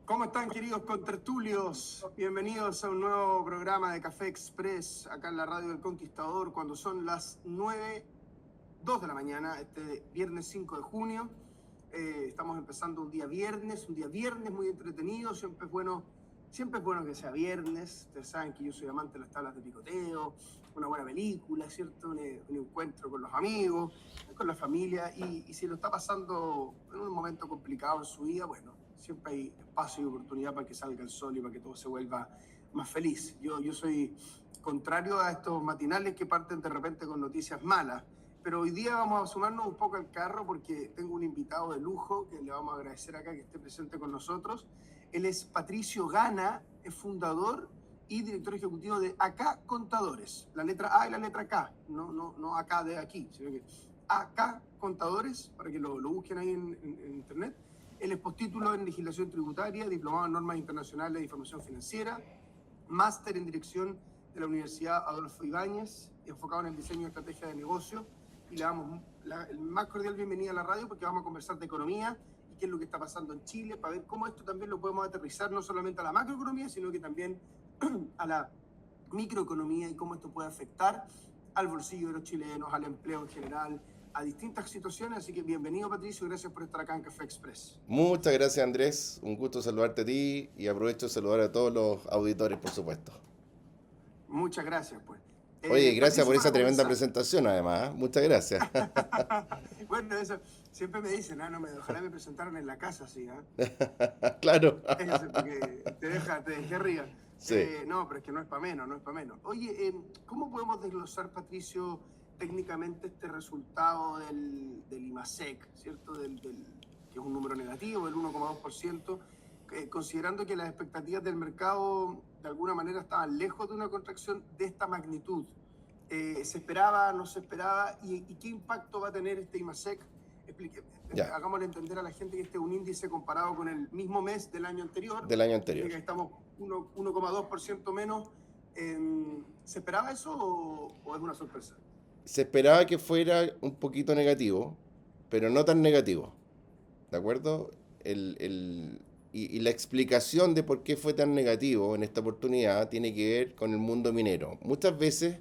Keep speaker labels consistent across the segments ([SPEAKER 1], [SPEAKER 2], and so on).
[SPEAKER 1] ¿Cómo están, queridos contertulios? Bienvenidos a un nuevo programa de Café Express, acá en la radio del Conquistador, cuando son las 9:02 de la mañana, este viernes 5 de junio. Estamos empezando un día viernes muy entretenido. Siempre es bueno que sea viernes. Ustedes saben que yo soy amante de las tablas de picoteo, una buena película, ¿cierto? Un encuentro con los amigos, con la familia. Y si lo está pasando en un momento complicado en su vida, bueno, siempre hay espacio y oportunidad para que salga el sol y para que todo se vuelva más feliz. Yo soy contrario a estos matinales que parten de repente con noticias malas. Pero hoy día vamos a sumarnos un poco al carro porque tengo un invitado de lujo que le vamos a agradecer acá que esté presente con nosotros. Él es Patricio Gana, es fundador y director ejecutivo de AK Contadores. La letra A y la letra K, no AK de aquí, sino que AK Contadores, para que lo busquen ahí en internet. Él es postítulo en legislación tributaria, diplomado en normas internacionales de información financiera, máster en dirección de la Universidad Adolfo Ibáñez, enfocado en el diseño de estrategia de negocio. Y le damos el más cordial bienvenida a la radio porque vamos a conversar de economía y qué es lo que está pasando en Chile, para ver cómo esto también lo podemos aterrizar no solamente a la macroeconomía, sino que también a la microeconomía y cómo esto puede afectar al bolsillo de los chilenos, al empleo en general, a distintas situaciones. Así que bienvenido, Patricio, gracias por estar acá en Café Express.
[SPEAKER 2] Muchas gracias, Andrés. Un gusto saludarte a ti y aprovecho de saludar a todos los auditores, por supuesto.
[SPEAKER 1] Muchas gracias, pues.
[SPEAKER 2] Oye, gracias
[SPEAKER 1] Patricio,
[SPEAKER 2] por
[SPEAKER 1] para
[SPEAKER 2] esa tremenda
[SPEAKER 1] comenzar.
[SPEAKER 2] presentación, además. Muchas gracias.
[SPEAKER 1] Bueno, eso siempre me dicen, ojalá me presentaran en la casa, sí,
[SPEAKER 2] Claro.
[SPEAKER 1] porque te dejé arriba.
[SPEAKER 2] Sí.
[SPEAKER 1] No, pero es que no es para menos, no es para menos. Oye, ¿cómo podemos desglosar, Patricio, técnicamente este resultado del IMASEC, ¿cierto? Que es un número negativo, el 1,2%, considerando que las expectativas del mercado de alguna manera estaban lejos de una contracción de esta magnitud. ¿Se esperaba, no se esperaba? ¿Y qué impacto va a tener este IMASEC? Hagámosle entender a la gente que este es un índice comparado con el mismo mes del año anterior.
[SPEAKER 2] Del año anterior.
[SPEAKER 1] Que estamos 1,2% menos. ¿Se esperaba eso o es una sorpresa?
[SPEAKER 2] Se esperaba que fuera un poquito negativo, pero no tan negativo. ¿De acuerdo? Y la explicación de por qué fue tan negativo en esta oportunidad tiene que ver con el mundo minero. Muchas veces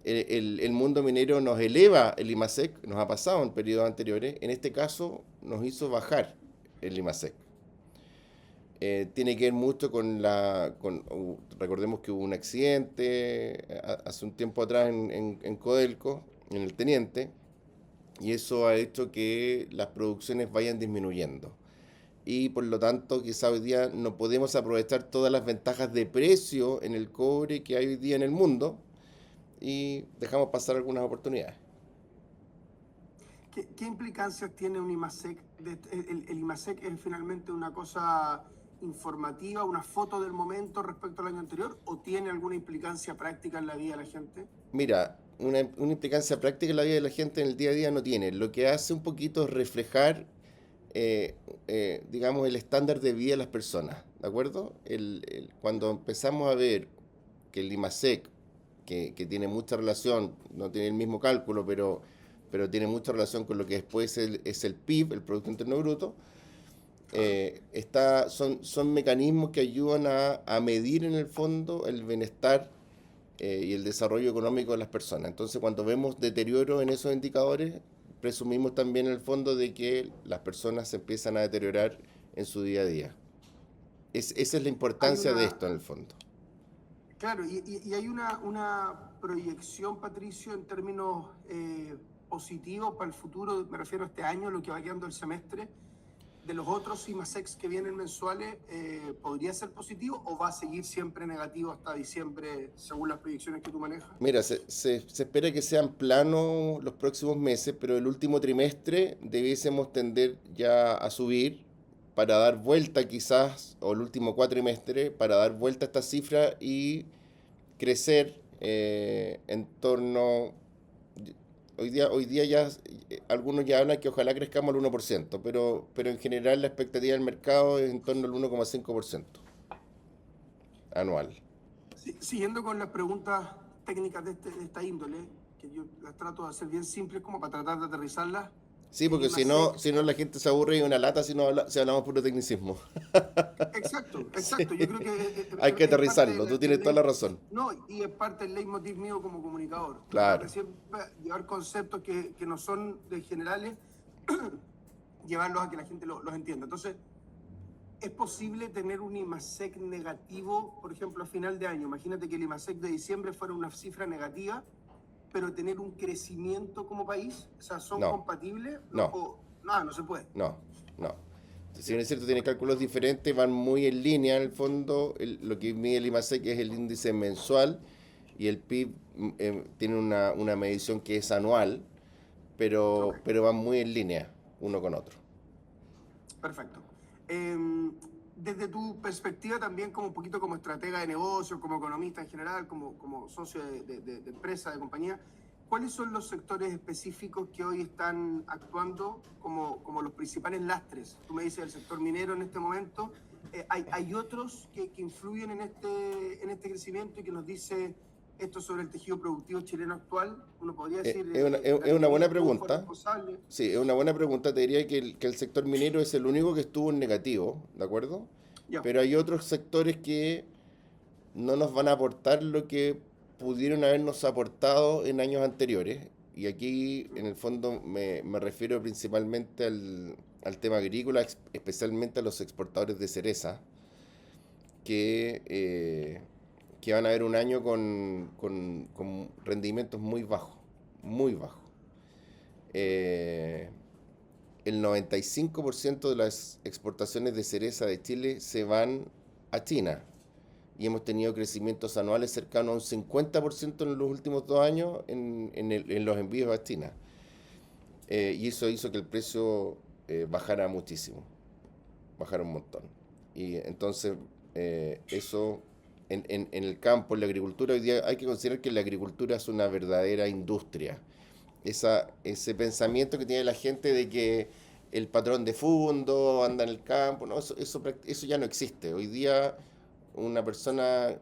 [SPEAKER 2] el mundo minero nos eleva el IMASEC, nos ha pasado en periodos anteriores, en este caso nos hizo bajar el IMASEC. Tiene que ver mucho recordemos que hubo un accidente hace un tiempo atrás en Codelco, en el Teniente, y eso ha hecho que las producciones vayan disminuyendo. Y por lo tanto, quizá hoy día no podemos aprovechar todas las ventajas de precio en el cobre que hay hoy día en el mundo, y dejamos pasar algunas oportunidades.
[SPEAKER 1] ¿Qué implicancias tiene un IMASEC? ¿El IMASEC es finalmente una cosa informativa, una foto del momento respecto al año anterior, o tiene alguna implicancia práctica en la vida de la gente?
[SPEAKER 2] Mira, una implicancia práctica en la vida de la gente en el día a día no tiene. Lo que hace un poquito es reflejar, digamos, el estándar de vida de las personas, ¿de acuerdo? Cuando empezamos a ver que el IMASEC, que tiene mucha relación, no tiene el mismo cálculo, pero tiene mucha relación con lo que después es el PIB, el Producto Interno Bruto, son mecanismos que ayudan a medir en el fondo el bienestar y el desarrollo económico de las personas. Entonces, cuando vemos deterioro en esos indicadores, presumimos también en el fondo de que las personas se empiezan a deteriorar en su día a día. Esa es la importancia de esto en el fondo.
[SPEAKER 1] Claro, y hay una proyección, Patricio, en términos positivos para el futuro, me refiero a este año, lo que va quedando el semestre, de los otros IMASECs que vienen mensuales, ¿podría ser positivo o va a seguir siempre negativo hasta diciembre, según las proyecciones que tú manejas?
[SPEAKER 2] Mira, se espera que sean planos los próximos meses, pero el último trimestre debiésemos tender ya a subir para dar vuelta quizás, o el último cuatrimestre, para dar vuelta a esta cifra y crecer en torno... Hoy día ya algunos ya hablan que ojalá crezcamos al 1%, pero en general la expectativa del mercado es en torno al 1,5% anual.
[SPEAKER 1] Sí, siguiendo con las preguntas técnicas de esta índole, que yo las trato de hacer bien simples como para tratar de aterrizarlas.
[SPEAKER 2] Sí,
[SPEAKER 1] el
[SPEAKER 2] porque
[SPEAKER 1] IMASEC.
[SPEAKER 2] si no la gente se aburre y una lata si hablamos puro tecnicismo.
[SPEAKER 1] Exacto,
[SPEAKER 2] Sí,
[SPEAKER 1] exacto. Yo creo que
[SPEAKER 2] hay que
[SPEAKER 1] es parte
[SPEAKER 2] aterrizarlo, tú tienes
[SPEAKER 1] del
[SPEAKER 2] toda la razón.
[SPEAKER 1] no, y es parte del leitmotiv mío como comunicador. Tratar de
[SPEAKER 2] Claro.
[SPEAKER 1] siempre llevar conceptos que no son de generales, llevarlos a que la gente los entienda. Entonces, ¿es posible tener un IMASEC negativo, por ejemplo, a final de año? Imagínate que el IMASEC de diciembre fuera una cifra negativa, pero tener un crecimiento como país. O sea, ¿son
[SPEAKER 2] No,
[SPEAKER 1] compatibles? No,
[SPEAKER 2] no,
[SPEAKER 1] no, no se puede.
[SPEAKER 2] no, no. Si bien
[SPEAKER 1] Ya,
[SPEAKER 2] es cierto, tiene
[SPEAKER 1] ok,
[SPEAKER 2] cálculos diferentes, van muy en línea en el fondo. Lo que mide el IMASEC es el índice mensual y el PIB tiene una medición que es anual,
[SPEAKER 1] ok.
[SPEAKER 2] pero van muy en línea uno con otro.
[SPEAKER 1] Perfecto. Desde tu perspectiva también como un poquito como estratega de negocio, como economista en general, como socio de empresa, de compañía, ¿cuáles son los sectores específicos que hoy están actuando como los principales lastres? Tú me dices el sector minero en este momento. ¿Hay otros que influyen en este crecimiento y que nos dice esto sobre el tejido productivo chileno actual? Uno podría decir
[SPEAKER 2] Es una buena
[SPEAKER 1] granelito, fue
[SPEAKER 2] pregunta.
[SPEAKER 1] responsable.
[SPEAKER 2] Sí, es una buena pregunta. Te diría que el sector minero es el único que estuvo en negativo, ¿de acuerdo?
[SPEAKER 1] Ya.
[SPEAKER 2] Pero hay otros sectores que no nos van a aportar lo que pudieron habernos aportado en años anteriores. Y aquí, en el fondo, me refiero principalmente al tema agrícola, especialmente a los exportadores de cereza, que, eh, que van a haber un año con rendimientos muy bajos, muy bajos. Eh, el 95% de las exportaciones de cereza de Chile se van a China y hemos tenido crecimientos anuales cercanos a un 50% en los últimos 2 años en los envíos a China. Y eso hizo que el precio bajara muchísimo, bajara un montón. Y entonces eso en el campo, en la agricultura, hoy día hay que considerar que la agricultura es una verdadera industria. Ese pensamiento que tiene la gente de que el patrón de fondo anda en el campo, no, eso ya no existe. Hoy día una persona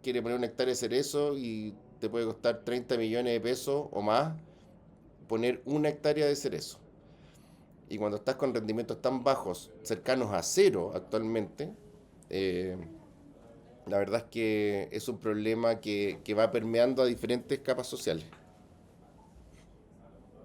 [SPEAKER 2] quiere poner una hectárea de cerezo y te puede costar 30 millones de pesos o más poner una hectárea de cerezo. Y cuando estás con rendimientos tan bajos, cercanos a cero actualmente, eh, la verdad es que es un problema que va permeando a diferentes capas sociales.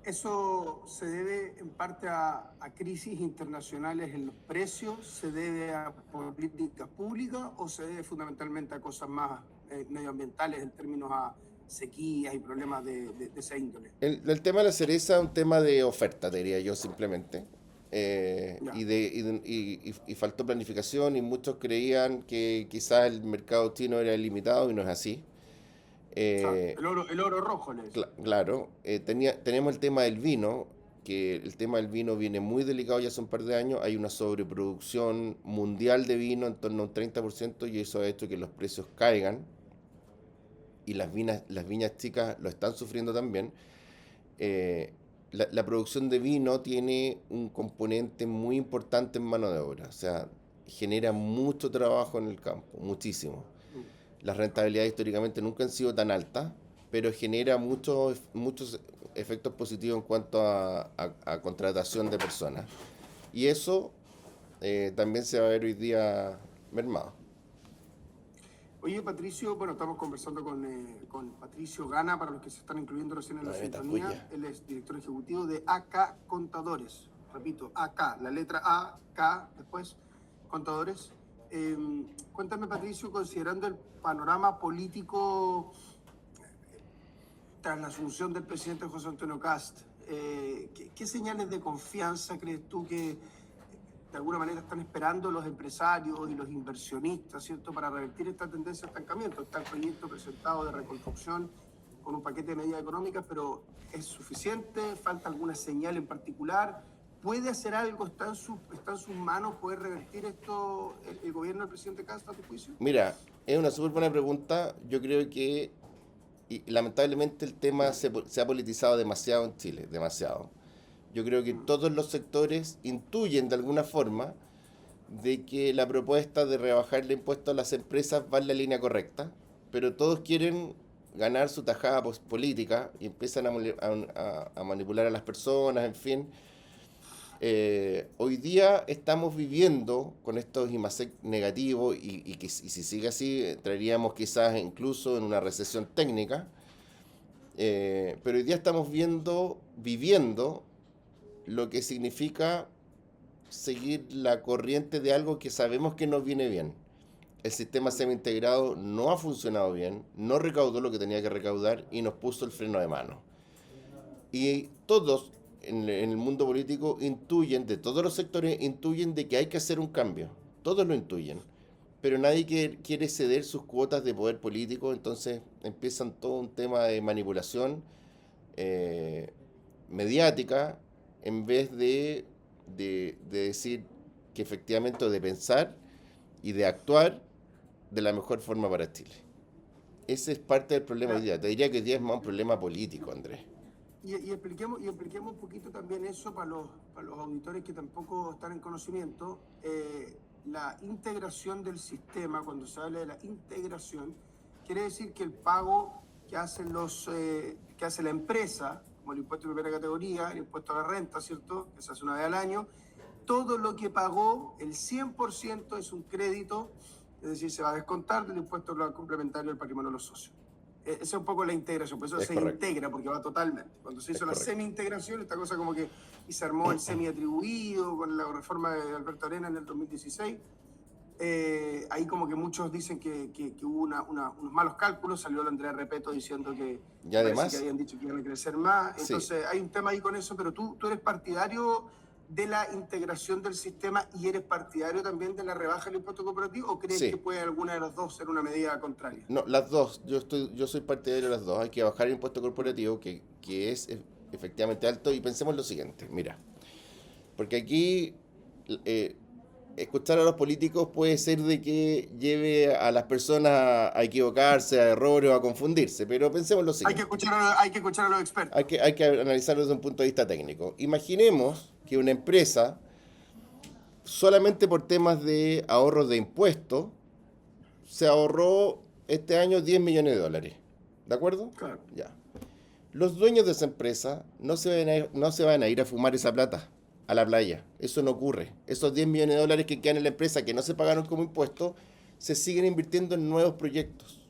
[SPEAKER 1] Eso se debe en parte a crisis internacionales en los precios, se debe a políticas públicas o se debe fundamentalmente a cosas más medioambientales en términos a sequías y problemas de esa índole.
[SPEAKER 2] El tema de la cereza es un tema de oferta, te diría yo simplemente.
[SPEAKER 1] Ya.
[SPEAKER 2] Y faltó planificación y muchos creían que quizás el mercado chino era ilimitado y no es así.
[SPEAKER 1] Exacto.
[SPEAKER 2] Eh,
[SPEAKER 1] El oro rojo le decía.
[SPEAKER 2] claro, tenemos el tema del vino, que el tema del vino viene muy delicado ya hace un par de años. Hay una sobreproducción mundial de vino en torno a un 30% y eso ha hecho que los precios caigan y las viñas chicas lo están sufriendo también. La producción de vino tiene un componente muy importante en mano de obra, o sea, genera mucho trabajo en el campo, muchísimo.
[SPEAKER 1] Mm,
[SPEAKER 2] Las rentabilidades históricamente nunca han sido tan altas, pero genera muchos efectos positivos en cuanto a contratación de personas. Y eso también se va a ver hoy día mermado.
[SPEAKER 1] Oye, Patricio, bueno, estamos conversando con Patricio Gana, para los que se están incluyendo recién en
[SPEAKER 2] No
[SPEAKER 1] la
[SPEAKER 2] me metas bulla.
[SPEAKER 1] sintonía. Él es director ejecutivo de AK Contadores. Repito, AK, la letra A, K, después Contadores. Cuéntame, Patricio, considerando el panorama político tras la asunción del presidente José Antonio Kast, ¿qué señales de confianza crees tú que de alguna manera están esperando los empresarios y los inversionistas, ¿cierto?, para revertir esta tendencia de estancamiento? Está el proyecto presentado de reconstrucción con un paquete de medidas económicas, pero ¿es suficiente? ¿Falta alguna señal en particular? ¿Puede hacer algo? ¿Está en sus manos poder revertir esto el gobierno del presidente Kast, a tu juicio?
[SPEAKER 2] Mira, es una súper buena pregunta. Yo creo que lamentablemente el tema se ha politizado demasiado en Chile, demasiado. Yo creo que
[SPEAKER 1] Mm,
[SPEAKER 2] todos los sectores intuyen de alguna forma de que la propuesta de rebajar el impuesto a las empresas va en la línea correcta, pero todos quieren ganar su tajada política y empiezan a manipular a las personas, en fin. Hoy día estamos viviendo con estos IMASEC negativos y si sigue así, entraríamos quizás incluso en una recesión técnica. Pero hoy día estamos viviendo lo que significa seguir la corriente de algo que sabemos que nos viene bien. El sistema semi-integrado no ha funcionado bien, no recaudó lo que tenía que recaudar y nos puso el freno de mano. Y todos en el mundo político intuyen, de todos los sectores, intuyen de que hay que hacer un cambio. Todos lo intuyen. Pero nadie quiere ceder sus cuotas de poder político, entonces empiezan todo un tema de manipulación mediática en vez de decir que efectivamente, de pensar y de actuar de la mejor forma para Chile. Ese es parte del problema hoy día. Te diría que hoy día es más un problema político, Andrés.
[SPEAKER 1] Y expliquemos un poquito también eso para los auditores que tampoco están en conocimiento. La integración del sistema, cuando se habla de la integración, quiere decir que el pago que hacen que hace la empresa, como el impuesto de primera categoría, el impuesto a la renta, ¿cierto?, que se hace una vez al año, todo lo que pagó, el 100% es un crédito, es decir, se va a descontar del impuesto complementario del patrimonio de los socios. Esa es un poco la integración, por eso se integra, porque va totalmente. Cuando se hizo la semi-integración, esta cosa como que y se armó el semi-atribuido con la reforma de Alberto Arena en el 2016, ahí como que muchos dicen que hubo unos malos cálculos, salió el Andrea Repeto diciendo que,
[SPEAKER 2] y además,
[SPEAKER 1] que habían dicho que iban a crecer más, entonces sí, hay un tema ahí con eso, pero tú eres partidario de la integración del sistema y eres partidario también de la rebaja del impuesto corporativo, ¿o crees que puede alguna de las dos ser una medida contraria?
[SPEAKER 2] No, las dos. Yo soy partidario de las dos. Hay que bajar el impuesto corporativo, que es efectivamente alto, y pensemos lo siguiente, mira, porque aquí escuchar a los políticos puede ser de que lleve a las personas a equivocarse, a errores o a confundirse, pero pensemos lo siguiente.
[SPEAKER 1] Hay que escuchar a los expertos.
[SPEAKER 2] Hay que analizarlo desde un punto de vista técnico. Imaginemos que una empresa, solamente por temas de ahorros de impuestos, se ahorró este año 10 millones de dólares. ¿De acuerdo?
[SPEAKER 1] Claro.
[SPEAKER 2] Ya. Los dueños de esa empresa no se van a ir a fumar esa plata a la playa. Eso no ocurre. Esos 10 millones de dólares que quedan en la empresa, que no se pagaron como impuestos, se siguen invirtiendo en nuevos proyectos.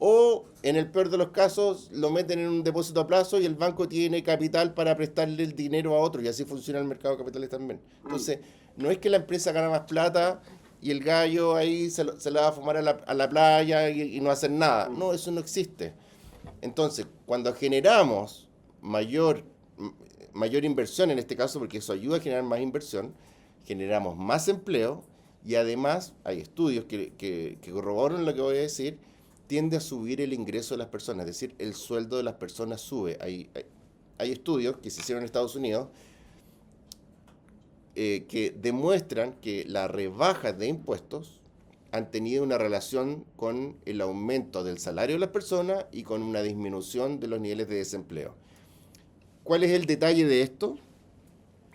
[SPEAKER 2] O, en el peor de los casos, lo meten en un depósito a plazo y el banco tiene capital para prestarle el dinero a otro. Y así funciona el mercado de capitales también. Entonces, no es que la empresa gana más plata y el gallo ahí se la va a fumar a la playa y no hacer nada. No, eso no existe. Entonces, cuando generamos mayor inversión en este caso, porque eso ayuda a generar más inversión, generamos más empleo y además hay estudios que corroboran lo que voy a decir, tiende a subir el ingreso de las personas, es decir, el sueldo de las personas sube. Hay estudios que se hicieron en Estados Unidos que demuestran que las rebajas de impuestos han tenido una relación con el aumento del salario de las personas y con una disminución de los niveles de desempleo. ¿Cuál es el detalle de esto?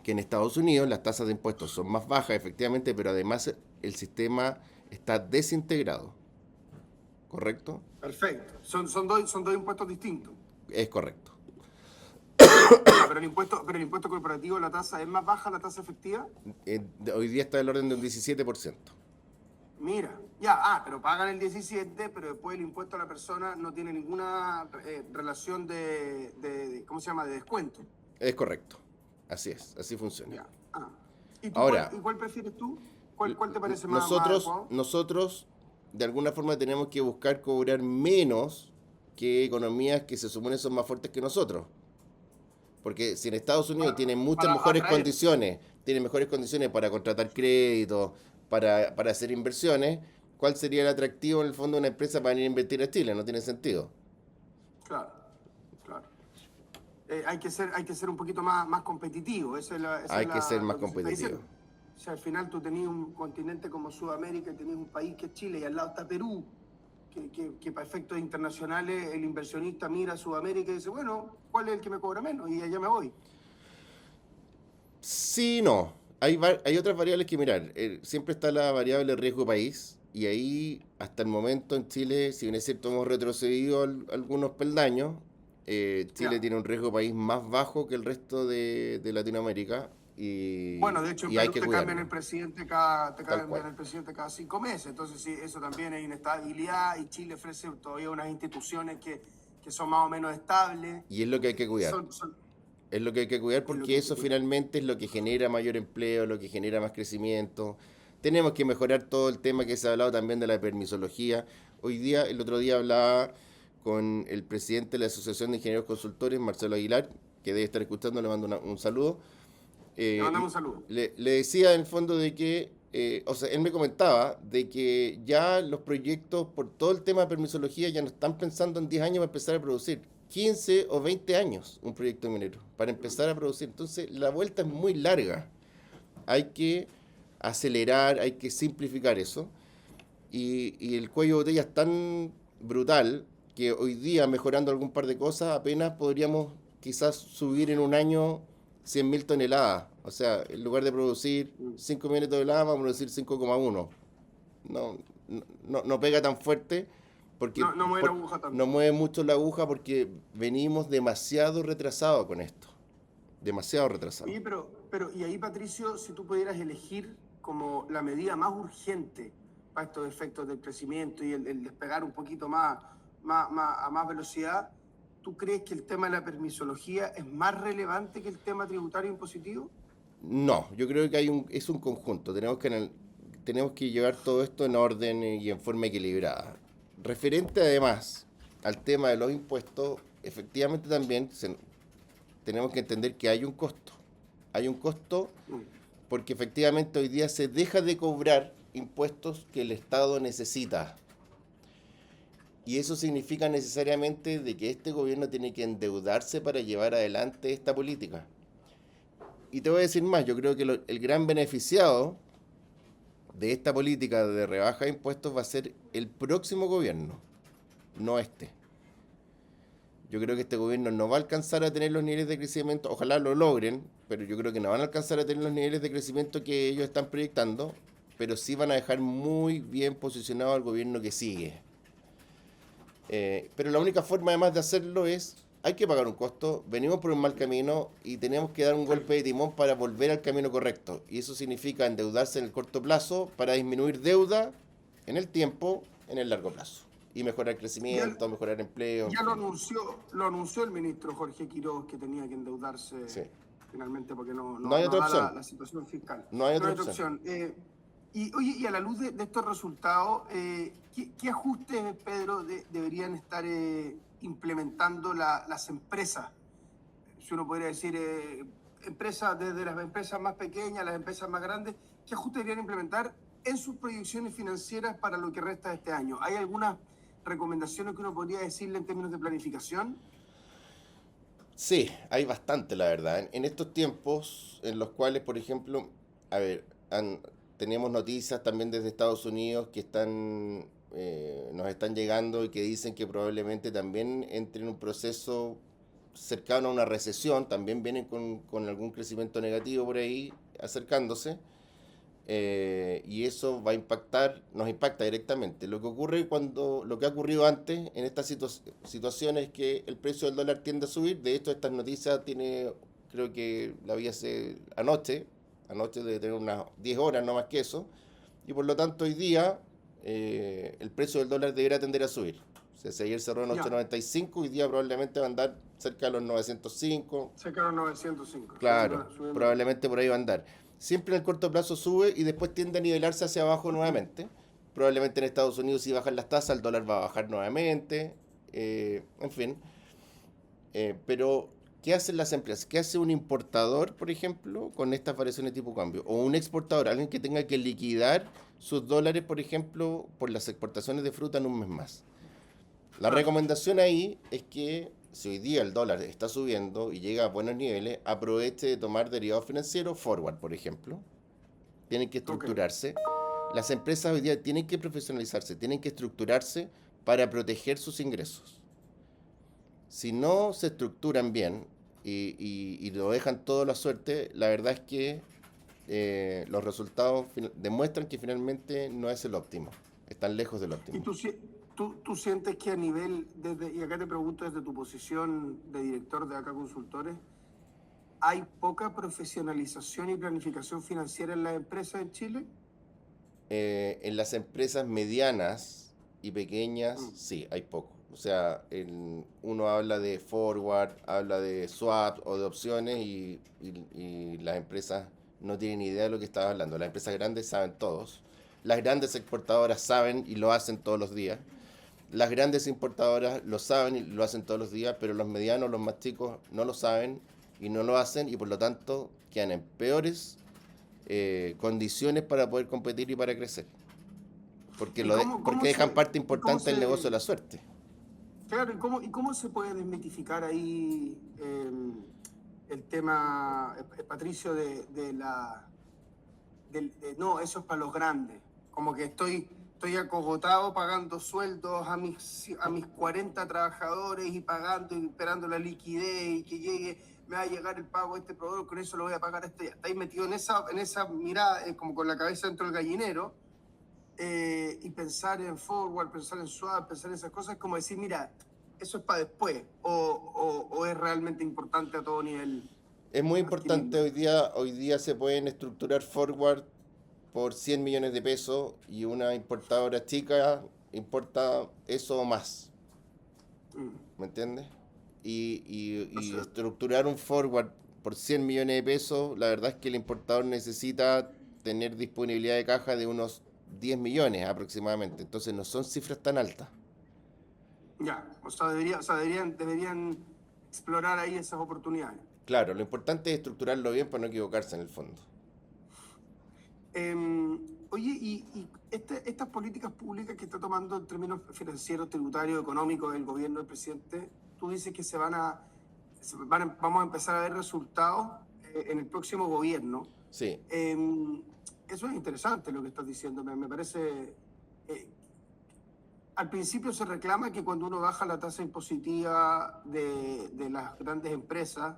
[SPEAKER 2] Que en Estados Unidos las tasas de impuestos son más bajas, efectivamente, pero además el sistema está desintegrado. ¿Correcto?
[SPEAKER 1] Perfecto. Son dos impuestos distintos.
[SPEAKER 2] Es correcto.
[SPEAKER 1] Pero el impuesto corporativo, la tasa es más baja, la tasa efectiva.
[SPEAKER 2] Hoy día está del orden de un 17%.
[SPEAKER 1] Mira, ya, pero pagan el 17%, pero después el impuesto a la persona no tiene ninguna relación de ¿cómo se llama?, de descuento.
[SPEAKER 2] Es correcto. Así es, así funciona.
[SPEAKER 1] Ya. ¿Y tú,
[SPEAKER 2] ahora,
[SPEAKER 1] cuál prefieres tú? ¿Cuál te parece más
[SPEAKER 2] adecuado? Nosotros, de alguna forma, tenemos que buscar cobrar menos que economías que se supone son más fuertes que nosotros. Porque si en Estados Unidos tienen muchas mejores condiciones, para contratar créditos, para hacer inversiones, ¿cuál sería el atractivo en el fondo de una empresa para venir a invertir a Chile? No tiene sentido.
[SPEAKER 1] Claro. Hay que ser un poquito más competitivo.
[SPEAKER 2] Hay que ser más competitivo.
[SPEAKER 1] O sea, al final tú tenías un continente como Sudamérica y tenías un país que es Chile y al lado está Perú, que para efectos internacionales el inversionista mira a Sudamérica y dice, bueno, ¿cuál es el que me cobra menos? Y allá me voy.
[SPEAKER 2] Sí, no. Hay otras variables que mirar. Siempre está la variable riesgo país, Y ahí, hasta el momento en Chile, si bien es cierto, hemos retrocedido algunos peldaños, Chile
[SPEAKER 1] Ya.
[SPEAKER 2] tiene un riesgo país más bajo que el resto de Latinoamérica
[SPEAKER 1] Bueno, de hecho en
[SPEAKER 2] y hay
[SPEAKER 1] Perú
[SPEAKER 2] que
[SPEAKER 1] te cambian
[SPEAKER 2] cuidarlo,
[SPEAKER 1] el presidente cada, te
[SPEAKER 2] tal
[SPEAKER 1] cambian
[SPEAKER 2] cual.
[SPEAKER 1] el presidente cada 5 meses, entonces sí, eso también es inestabilidad y Chile ofrece todavía unas instituciones que son más o menos estables,
[SPEAKER 2] Y es lo que hay que cuidar.
[SPEAKER 1] son
[SPEAKER 2] Es lo que hay que cuidar
[SPEAKER 1] es lo
[SPEAKER 2] porque
[SPEAKER 1] que hay que
[SPEAKER 2] eso
[SPEAKER 1] cuidar.
[SPEAKER 2] finalmente es lo que genera mayor empleo, lo que genera más crecimiento. Tenemos que mejorar todo el tema que se ha hablado también de la permisología. Hoy día, el otro día hablaba con el presidente de la Asociación de Ingenieros Consultores, Marcelo Aguilar, que debe estar escuchando, le mando un saludo.
[SPEAKER 1] Le
[SPEAKER 2] Eh,
[SPEAKER 1] mandamos un saludo.
[SPEAKER 2] le decía en el fondo de que, o sea, él me comentaba de que ya los proyectos por todo el tema de permisología ya no están pensando en 10 años para empezar a producir. 15 o 20 años un proyecto minero para empezar a producir. Entonces la vuelta es muy larga. Hay que acelerar, hay que simplificar eso. Y el cuello de botella es tan brutal que hoy día, mejorando algún par de cosas, apenas podríamos quizás subir en un año 100.000 toneladas. O sea, en lugar de producir
[SPEAKER 1] Mm.
[SPEAKER 2] 5 millones de toneladas, vamos a producir 5,1. No, no pega tan fuerte porque
[SPEAKER 1] No, no mueve la aguja
[SPEAKER 2] no
[SPEAKER 1] tanto.
[SPEAKER 2] mueve mucho la aguja porque venimos demasiado retrasados con esto. Demasiado retrasados.
[SPEAKER 1] Oye, y ahí, Patricio, si tú pudieras elegir como la medida más urgente para estos efectos del crecimiento y el despegar un poquito a más velocidad, ¿tú crees que el tema de la permisología es más relevante que el tema tributario impositivo?
[SPEAKER 2] No, yo creo que es un conjunto. Tenemos que llevar todo esto en orden y en forma equilibrada. Referente además al tema de los impuestos, efectivamente también tenemos que entender que hay un costo. Hay un costo
[SPEAKER 1] Mm.
[SPEAKER 2] porque efectivamente hoy día se deja de cobrar impuestos que el Estado necesita. Y eso significa necesariamente de que este gobierno tiene que endeudarse para llevar adelante esta política. Y te voy a decir más, yo creo que el gran beneficiado de esta política de rebaja de impuestos va a ser el próximo gobierno, no este. Yo creo que este gobierno no va a alcanzar a tener los niveles de crecimiento, ojalá lo logren, pero yo creo que no van a alcanzar a tener los niveles de crecimiento que ellos están proyectando, pero sí van a dejar muy bien posicionado al gobierno que sigue. Pero la única forma además de hacerlo es, hay que pagar un costo, venimos por un mal camino y tenemos que dar un
[SPEAKER 1] Sí.
[SPEAKER 2] golpe de timón para volver al camino correcto. Y eso significa endeudarse en el corto plazo para disminuir deuda en el tiempo, en el largo plazo. Y mejorar
[SPEAKER 1] Ya,
[SPEAKER 2] crecimiento, mejorar empleo, en
[SPEAKER 1] ya
[SPEAKER 2] fin.
[SPEAKER 1] lo anunció el ministro Jorge Quiroz que tenía que endeudarse
[SPEAKER 2] Sí.
[SPEAKER 1] finalmente porque
[SPEAKER 2] No hay
[SPEAKER 1] no
[SPEAKER 2] otra
[SPEAKER 1] da
[SPEAKER 2] opción.
[SPEAKER 1] la situación fiscal.
[SPEAKER 2] No hay
[SPEAKER 1] No
[SPEAKER 2] otra
[SPEAKER 1] hay otra
[SPEAKER 2] opción.
[SPEAKER 1] opción. Y oye, y a la luz de estos resultados, ¿qué ajustes, Pedro, deberían estar implementando las empresas? Si uno podría decir, empresas, desde las empresas más pequeñas, las empresas más grandes, ¿qué ajustes deberían implementar en sus proyecciones financieras para lo que resta de este año? ¿Hay algunas recomendaciones que uno podría decirle en términos de planificación?
[SPEAKER 2] Sí, hay bastante, la verdad. En estos tiempos en los cuales, por ejemplo, a ver, tenemos noticias también desde Estados Unidos que nos están llegando y que dicen que probablemente también entre en un proceso cercano a una recesión, también vienen con algún crecimiento negativo por ahí acercándose. Y eso va a impactar, nos impacta directamente. Lo que ha ocurrido antes en estas situaciones es que el precio del dólar tiende a subir. De hecho, estas noticias creo que la vi anoche debe tener unas 10 horas, no más que eso. Y por lo tanto, hoy día el precio del dólar deberá tender a subir. O sea, si ayer cerró en
[SPEAKER 1] Ya,
[SPEAKER 2] 8,95, hoy día probablemente va a andar cerca de los 905.
[SPEAKER 1] se quedaron 905,
[SPEAKER 2] Claro,
[SPEAKER 1] subiendo poco.
[SPEAKER 2] probablemente por ahí va a andar. Siempre en el corto plazo sube y después tiende a nivelarse hacia abajo nuevamente. Probablemente en Estados Unidos si bajan las tasas el dólar va a bajar nuevamente. En fin. Pero, ¿qué hacen las empresas? ¿Qué hace un importador, por ejemplo, con estas variaciones de tipo cambio? O un exportador, alguien que tenga que liquidar sus dólares, por ejemplo, por las exportaciones de fruta en un mes más. La
[SPEAKER 1] Claro,
[SPEAKER 2] recomendación ahí es que si hoy día el dólar está subiendo y llega a buenos niveles, aproveche de tomar derivados financieros, forward, por ejemplo. Tienen que
[SPEAKER 1] ok.
[SPEAKER 2] estructurarse. Las empresas hoy día tienen que profesionalizarse, tienen que estructurarse para proteger sus ingresos. Si no se estructuran bien y lo dejan todo a la suerte, la verdad es que los resultados demuestran que finalmente no es el óptimo. están lejos del
[SPEAKER 1] ¿Y
[SPEAKER 2] óptimo.
[SPEAKER 1] tú sientes que a nivel, y acá te pregunto desde tu posición de director de AK Consultores, hay poca profesionalización y planificación financiera en las empresas en Chile?
[SPEAKER 2] En las empresas medianas y pequeñas,
[SPEAKER 1] Mm,
[SPEAKER 2] sí, hay poco. O sea, uno habla de forward, habla de swap o de opciones y las empresas no tienen idea de lo que estás hablando. Las empresas grandes saben todos. Las grandes exportadoras saben y lo hacen todos los días. Las grandes importadoras lo saben y lo hacen todos los días, pero los medianos, los más chicos, no lo saben y no lo hacen y por lo tanto quedan en peores condiciones para poder competir y para crecer.
[SPEAKER 1] ¿Y
[SPEAKER 2] Porque dejan parte
[SPEAKER 1] y cómo
[SPEAKER 2] importante del negocio de
[SPEAKER 1] se,
[SPEAKER 2] la suerte.
[SPEAKER 1] claro, y cómo se puede desmitificar ahí el tema, Patricio, no, eso es para los grandes? Como que estoy acogotado pagando sueldos a mis 40 trabajadores y pagando y esperando la liquidez y que llegue, me va a llegar el pago de este proveedor, con eso lo voy a pagar a este. Estáis metido en esa mirada, como con la cabeza dentro del gallinero, y pensar en forward, pensar en swap, pensar en esas cosas, como decir, mira, eso es para después, o es realmente importante a todo nivel
[SPEAKER 2] Es muy importante
[SPEAKER 1] adquirirlo.
[SPEAKER 2] hoy día se pueden estructurar forward por 100 millones de pesos y una importadora chica importa eso o más,
[SPEAKER 1] Mm.
[SPEAKER 2] ¿me entiendes?
[SPEAKER 1] O
[SPEAKER 2] Y
[SPEAKER 1] sea,
[SPEAKER 2] estructurar un forward por 100 millones de pesos, la verdad es que el importador necesita tener disponibilidad de caja de unos 10 millones aproximadamente, entonces no son cifras tan altas.
[SPEAKER 1] ya, deberían explorar ahí esas oportunidades.
[SPEAKER 2] Claro, lo importante es estructurarlo bien para no equivocarse en el fondo.
[SPEAKER 1] Eh, Oye, estas políticas públicas que está tomando en términos financieros, tributarios, económicos el gobierno del presidente, tú dices que vamos a empezar a ver resultados en el próximo gobierno.
[SPEAKER 2] Sí,
[SPEAKER 1] Eh, Eso es interesante lo que estás diciendo, me parece. eh, Al principio se reclama que cuando uno baja la tasa impositiva de las grandes empresas,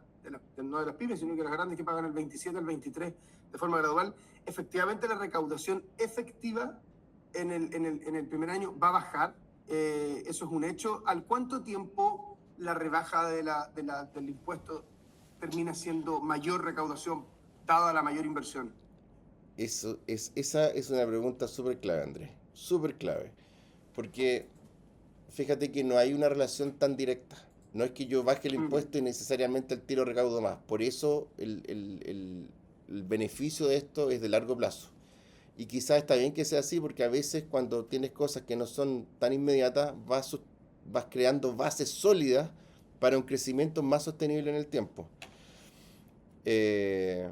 [SPEAKER 1] no de las pymes, sino que las grandes que pagan el 27 al 23 de forma gradual, efectivamente la recaudación efectiva en el primer año va a bajar. Eso es un hecho. ¿Al cuánto tiempo la rebaja del impuesto termina siendo mayor recaudación dada la mayor inversión?
[SPEAKER 2] esa es una pregunta súper clave, Andrés. Súper clave. Porque fíjate que no hay una relación tan directa. No es que yo baje el
[SPEAKER 1] Mm,
[SPEAKER 2] impuesto y necesariamente el tiro recaudo más. Por eso el beneficio de esto es de largo plazo. Y quizás está bien que sea así porque a veces cuando tienes cosas que no son tan inmediatas vas creando bases sólidas para un crecimiento más sostenible en el tiempo. eh,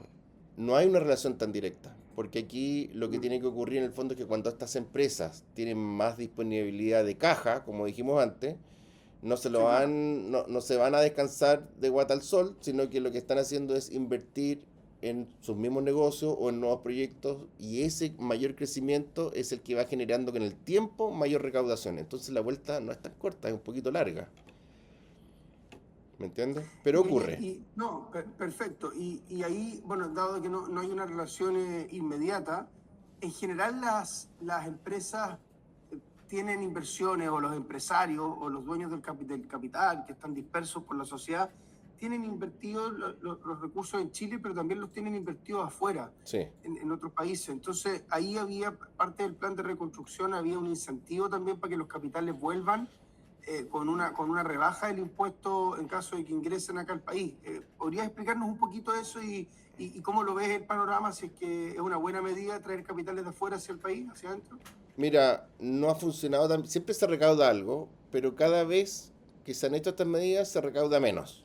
[SPEAKER 2] no hay una relación tan directa, porque aquí lo que
[SPEAKER 1] mm,
[SPEAKER 2] tiene que ocurrir en el fondo es que cuando estas empresas tienen más disponibilidad de caja, como dijimos antes,
[SPEAKER 1] sí, claro.
[SPEAKER 2] no se van a descansar de guata al sol, sino que lo que están haciendo es invertir en sus mismos negocios o en nuevos proyectos y ese mayor crecimiento es el que va generando con el tiempo mayor recaudación. Entonces la vuelta no es tan corta, es un poquito larga, ¿me entiendes? Pero
[SPEAKER 1] Y oye,
[SPEAKER 2] ocurre.
[SPEAKER 1] no, perfecto. Y ahí, bueno, dado que no hay una relación inmediata, en general las empresas tienen inversiones, o los empresarios o los dueños del capital que están dispersos por la sociedad, tienen invertidos los recursos en Chile, pero también los tienen invertidos afuera,
[SPEAKER 2] Sí.
[SPEAKER 1] en otros países. Entonces, ahí había parte del plan de reconstrucción, había un incentivo también para que los capitales vuelvan con una rebaja del impuesto en caso de que ingresen acá al país. ¿Podrías explicarnos un poquito eso y cómo lo ves el panorama, si es que es una buena medida traer capitales de afuera hacia el país, hacia adentro?
[SPEAKER 2] Mira, no ha funcionado tan... Siempre se recauda algo, pero cada vez que se han hecho estas medidas se recauda menos.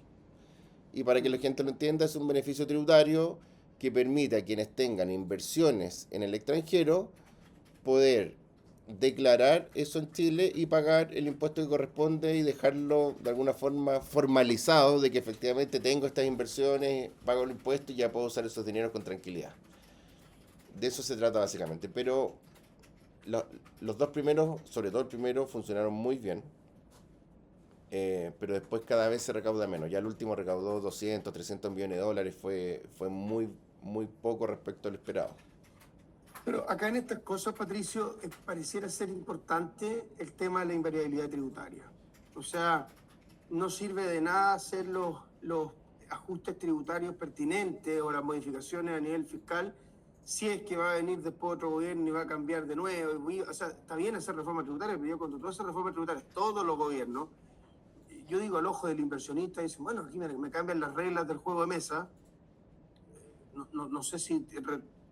[SPEAKER 2] Y para que la
[SPEAKER 1] Mm,
[SPEAKER 2] gente lo entienda, es un beneficio tributario que permite a quienes tengan inversiones en el extranjero poder declarar eso en Chile y pagar el impuesto que corresponde y dejarlo de alguna forma formalizado de que efectivamente tengo estas inversiones, pago el impuesto y ya puedo usar esos dineros con tranquilidad. De eso se trata básicamente. Pero lo- los dos primeros, sobre todo el primero, funcionaron muy bien, pero después cada vez se recauda menos. Ya el último recaudó 200, 300 millones de dólares, fue muy poco respecto al esperado.
[SPEAKER 1] Pero acá en estas cosas, Patricio, pareciera ser importante el tema de la invariabilidad tributaria. O sea, no sirve de nada hacer los ajustes tributarios pertinentes o las modificaciones a nivel fiscal si es que va a venir después otro gobierno y va a cambiar de nuevo. O sea, está bien hacer reforma tributaria, pero yo cuando tú haces reforma tributaria, todos los gobiernos, yo digo al ojo del inversionista, dicen, bueno, aquí me cambian las reglas del juego de mesa, no sé si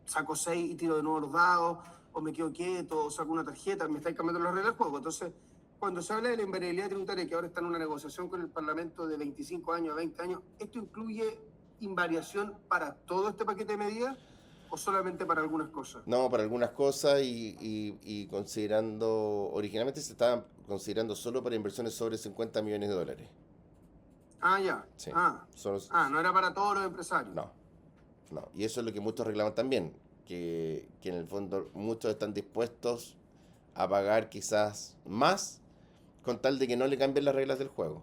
[SPEAKER 1] saco 6 y tiro de nuevo los dados, o me quedo quieto, o saco una tarjeta, me estáis cambiando las reglas del juego. Entonces, cuando se habla de la invariabilidad tributaria, que ahora está en una negociación con el Parlamento de 25 años a 20 años, ¿esto incluye invariación para todo este paquete de medidas o solamente para algunas cosas?
[SPEAKER 2] No, para algunas cosas y considerando, originalmente se estaba considerando solo para inversiones sobre 50 millones de dólares.
[SPEAKER 1] Ah, ya.
[SPEAKER 2] Sí.
[SPEAKER 1] Solo, no era para todos los empresarios.
[SPEAKER 2] No. Y eso es lo que muchos reclaman también, que en el fondo muchos están dispuestos a pagar quizás más con tal de que no le cambien las reglas del juego.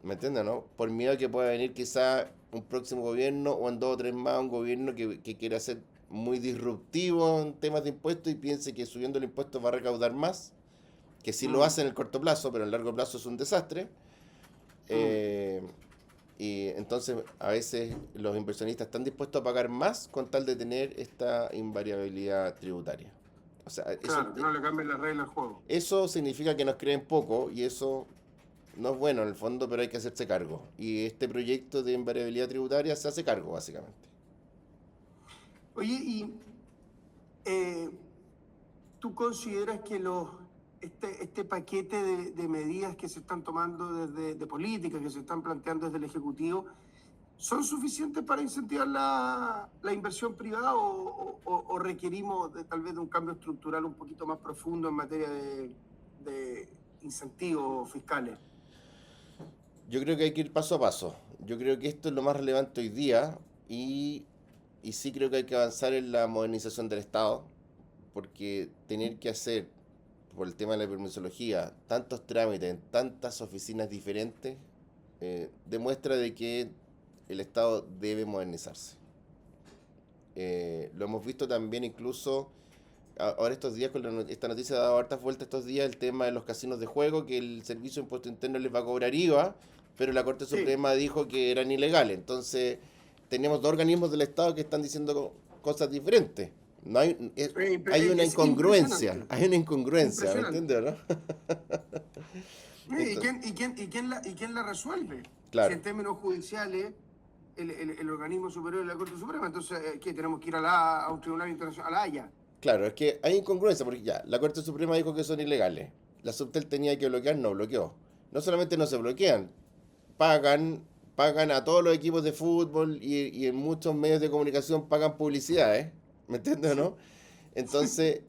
[SPEAKER 2] ¿Me entiendes, no? Por miedo a que pueda venir quizás un próximo gobierno o en 2 o 3 más un gobierno que quiera ser muy disruptivo en temas de impuestos y piense que subiendo el impuesto va a recaudar más, que sí lo hace en el corto plazo, pero en el largo plazo es un desastre. Y entonces a veces los inversionistas están dispuestos a pagar más con tal de tener esta invariabilidad tributaria. O sea,
[SPEAKER 1] claro, que no le cambien las reglas del juego.
[SPEAKER 2] Eso significa que nos creen poco y eso no es bueno en el fondo, pero hay que hacerse cargo. Y este proyecto de invariabilidad tributaria se hace cargo, básicamente.
[SPEAKER 1] Oye, y ¿tú consideras que este paquete de medidas que se están tomando de políticas, que se están planteando desde el Ejecutivo, son suficientes para incentivar la inversión privada o requerimos tal vez de un cambio estructural un poquito más profundo en materia de incentivos fiscales?
[SPEAKER 2] Yo creo que hay que ir paso a paso. Yo creo que esto es lo más relevante hoy día y sí creo que hay que avanzar en la modernización del Estado, porque tener que hacer, por el tema de la permisología, tantos trámites en tantas oficinas diferentes, demuestra de que el Estado debe modernizarse. Lo hemos visto también incluso ahora estos días, con esta noticia ha dado hartas vueltas estos días, el tema de los casinos de juego, que el Servicio de Impuesto Interno les va a cobrar IVA, pero la Corte Suprema dijo que eran ilegales. Entonces, tenemos 2 organismos del Estado que están diciendo cosas diferentes. No hay una incongruencia, ¿me entiendes, no?
[SPEAKER 1] ¿Y quién la resuelve?
[SPEAKER 2] Claro.
[SPEAKER 1] Si en términos judiciales el organismo superior de la Corte Suprema, entonces, ¿qué? Tenemos que ir a un tribunal internacional, a la Haya.
[SPEAKER 2] Claro, es que hay incongruencia, porque ya, la Corte Suprema dijo que son ilegales. La Subtel tenía que bloquear, no bloqueó. No solamente no se bloquean, pagan a todos los equipos de fútbol y en muchos medios de comunicación pagan publicidad, ¿me entiendes o no? Entonces,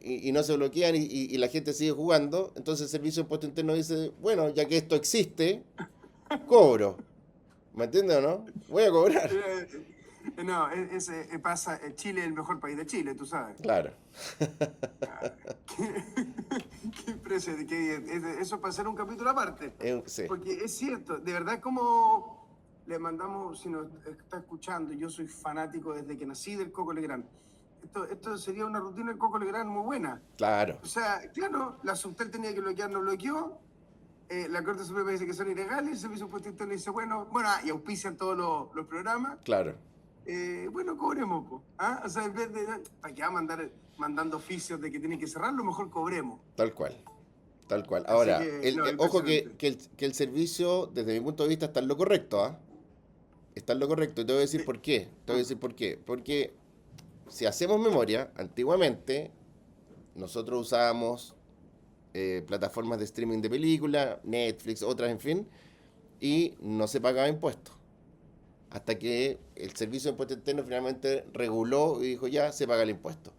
[SPEAKER 2] y no se bloquean y la gente sigue jugando. Entonces el Servicio de Impuesto Interno dice, bueno, ya que esto existe, cobro. ¿Me entiendes o no? Voy a cobrar.
[SPEAKER 1] No, pasa, Chile es el mejor país de Chile, tú sabes.
[SPEAKER 2] Claro.
[SPEAKER 1] Qué impresionante. Eso es para hacer un capítulo aparte.
[SPEAKER 2] Sí.
[SPEAKER 1] Porque es cierto, de verdad como le mandamos, si nos está escuchando, yo soy fanático desde que nací del Coco Legrand. Esto sería una rutina del Coco Legrand muy buena.
[SPEAKER 2] Claro.
[SPEAKER 1] O sea, claro, la Subtel tenía que bloquear, no bloqueó. La Corte Suprema dice que son ilegales, el Servicio de Impuesto Interno dice, bueno, y auspician todos los programas.
[SPEAKER 2] Claro.
[SPEAKER 1] Bueno, cobremos, ¿ah? O sea, en vez de, ¿para qué va a mandando oficios de que tienen que cerrarlo? Mejor cobremos.
[SPEAKER 2] Tal cual. Ahora, ojo que el servicio, desde mi punto de vista, está en lo correcto, ¿ah? Está en lo correcto. Y te voy a decir por qué. Porque si hacemos memoria, antiguamente nosotros usábamos plataformas de streaming de películas, Netflix, otras, en fin, y no se pagaba impuestos. Hasta que el Servicio de Impuesto Interno finalmente reguló y dijo ya, se paga el impuesto.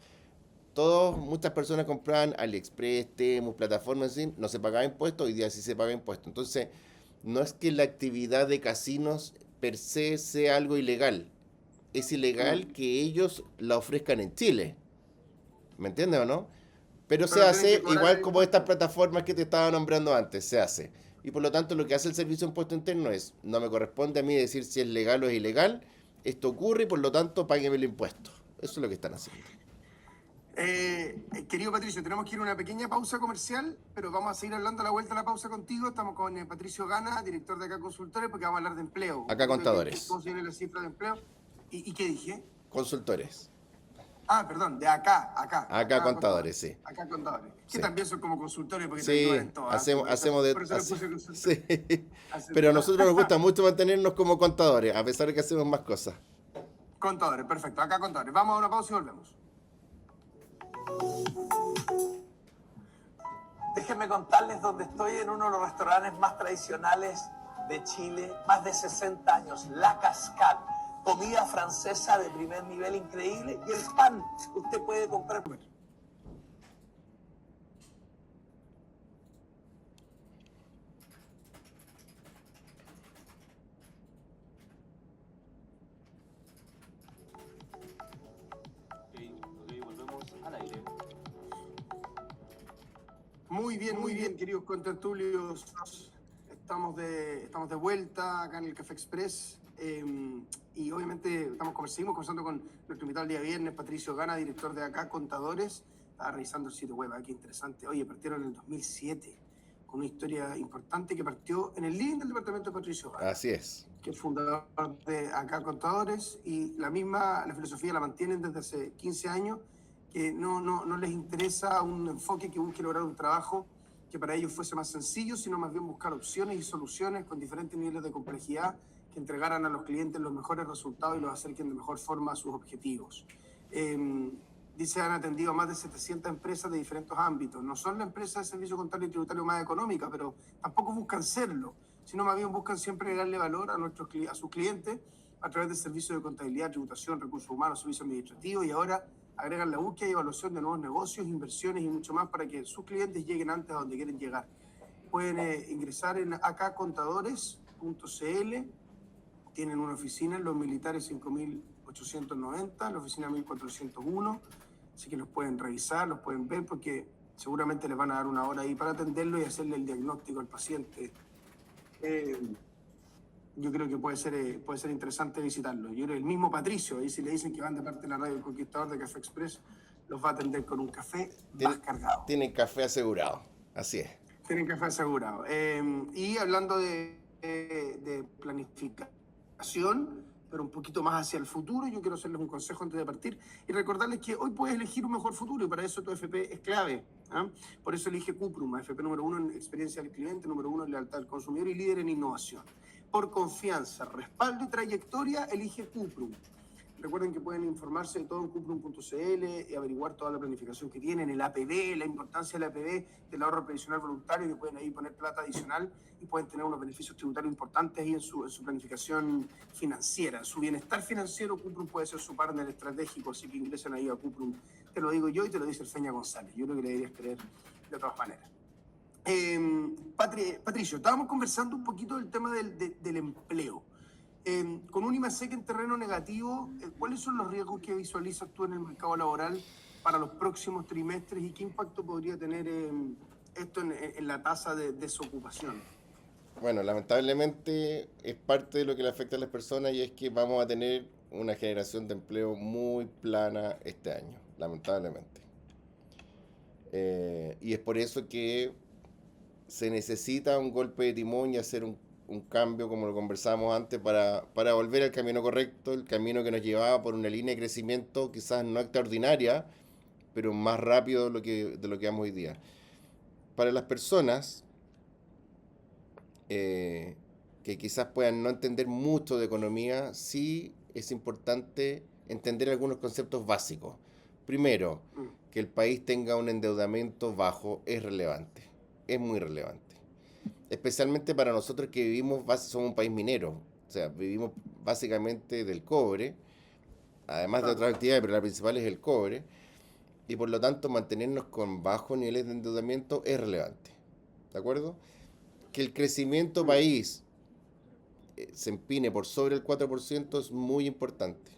[SPEAKER 2] Muchas personas compraban AliExpress, Temu, plataformas así, no se pagaba impuesto, hoy día sí se paga impuesto. Entonces, no es que la actividad de casinos per se sea algo ilegal. Es ilegal que ellos la ofrezcan en Chile. ¿Me entiendes o no? Pero se hace igual como estas plataformas que te estaba nombrando antes, se hace. Y por lo tanto lo que hace el Servicio de Impuesto Interno es, no me corresponde a mí decir si es legal o es ilegal, esto ocurre y por lo tanto págueme el impuesto. Eso es lo que están haciendo.
[SPEAKER 1] Querido Patricio, tenemos que ir a una pequeña pausa comercial, pero vamos a seguir hablando a la vuelta de la pausa contigo. Estamos con Patricio Gana, director de Acá Consultores, porque vamos a hablar de empleo.
[SPEAKER 2] Acá Contadores.
[SPEAKER 1] ¿Cómo se viene la cifra de empleo? ¿Y qué dije?
[SPEAKER 2] Consultores.
[SPEAKER 1] Ah, perdón, de acá.
[SPEAKER 2] Acá Contadores, sí.
[SPEAKER 1] Acá Contadores. Que
[SPEAKER 2] Sí.
[SPEAKER 1] también son como consultores porque
[SPEAKER 2] Sí,
[SPEAKER 1] en todo.
[SPEAKER 2] hacemos de...
[SPEAKER 1] Por eso le puse consultor.
[SPEAKER 2] Sí. Pero a nosotros nos gusta mucho mantenernos como contadores, a pesar de que hacemos más cosas.
[SPEAKER 1] Contadores, perfecto. Acá Contadores. Vamos a una pausa y volvemos.
[SPEAKER 3] Déjenme contarles dónde estoy, en uno de los restaurantes más tradicionales de Chile, más de 60 años, La Cascade. Comida francesa de primer nivel increíble y el pan usted puede comprar.
[SPEAKER 4] Volvemos al aire.
[SPEAKER 1] Muy bien, queridos contertulios. Estamos de vuelta acá en el Café Express. Y obviamente seguimos conversando con nuestro invitado el día viernes, Patricio Gana, director de Acá Contadores. Estaba revisando el sitio web, qué interesante. Oye, partieron en el 2007 con una historia importante que partió en el living del departamento de Patricio Gana.
[SPEAKER 2] Así es.
[SPEAKER 1] Que es fundador de Acá Contadores, y la filosofía la mantienen desde hace 15 años, que no les interesa un enfoque que busque lograr un trabajo que para ellos fuese más sencillo, sino más bien buscar opciones y soluciones con diferentes niveles de complejidad que entregaran a los clientes los mejores resultados y los acerquen de mejor forma a sus objetivos. Dice, han atendido a más de 700 empresas de diferentes ámbitos. No son la empresa de servicio contable y tributario más económica, pero tampoco buscan serlo, sino más bien buscan siempre darle valor a sus clientes a través de servicios de contabilidad, tributación, recursos humanos, servicios administrativos, y ahora agregan la búsqueda y evaluación de nuevos negocios, inversiones y mucho más para que sus clientes lleguen antes a donde quieren llegar. Pueden ingresar en accontadores.cl. Tienen una oficina en Los Militares 5890, la oficina 1401, así que los pueden revisar, los pueden ver, porque seguramente les van a dar una hora ahí para atenderlo y hacerle el diagnóstico al paciente. Yo creo que puede ser interesante visitarlo. Yo creo que el mismo Patricio, ahí si le dicen que van de parte de la Radio El Conquistador de Café Express, los va a atender con un café más cargado.
[SPEAKER 2] Tienen café asegurado, así es.
[SPEAKER 1] Tienen café asegurado. Y hablando de planificación, pero un poquito más hacia el futuro, yo quiero hacerles un consejo antes de partir y recordarles que hoy puedes elegir un mejor futuro, y para eso tu FP es clave. Por eso elige Cuprum, FP número 1 en experiencia del cliente, número 1 en lealtad al consumidor y líder en innovación. Por confianza, respaldo y trayectoria, elige Cuprum. Recuerden que pueden informarse de todo en cuprum.cl y averiguar toda la planificación que tienen, el APB, la importancia del APB, del ahorro previsional voluntario, que pueden ahí poner plata adicional y pueden tener unos beneficios tributarios importantes ahí en su planificación financiera. Su bienestar financiero, Cuprum puede ser su partner estratégico, así que ingresen ahí a Cuprum. Te lo digo yo y te lo dice el Feña González. Yo creo que le deberías creer de todas maneras. Patricio, estábamos conversando un poquito del tema del empleo. Con un IMASEC en terreno negativo, ¿cuáles son los riesgos que visualizas tú en el mercado laboral para los próximos trimestres y qué impacto podría tener esto en la tasa de desocupación?
[SPEAKER 2] Bueno, lamentablemente es parte de lo que le afecta a las personas, y es que vamos a tener una generación de empleo muy plana este año, lamentablemente. Y es por eso que se necesita un golpe de timón y hacer un cambio, como lo conversábamos antes, para volver al camino correcto, el camino que nos llevaba por una línea de crecimiento quizás no extraordinaria, pero más rápido de lo que vamos hoy día. Para las personas que quizás puedan no entender mucho de economía, sí es importante entender algunos conceptos básicos. Primero, que el país tenga un endeudamiento bajo es relevante, es muy relevante. Especialmente para nosotros que somos un país minero, o sea, vivimos básicamente del cobre, además de otras actividades, pero la principal es el cobre, y por lo tanto mantenernos con bajos niveles de endeudamiento es relevante, ¿de acuerdo? Que el crecimiento país se empine por sobre el 4% es muy importante,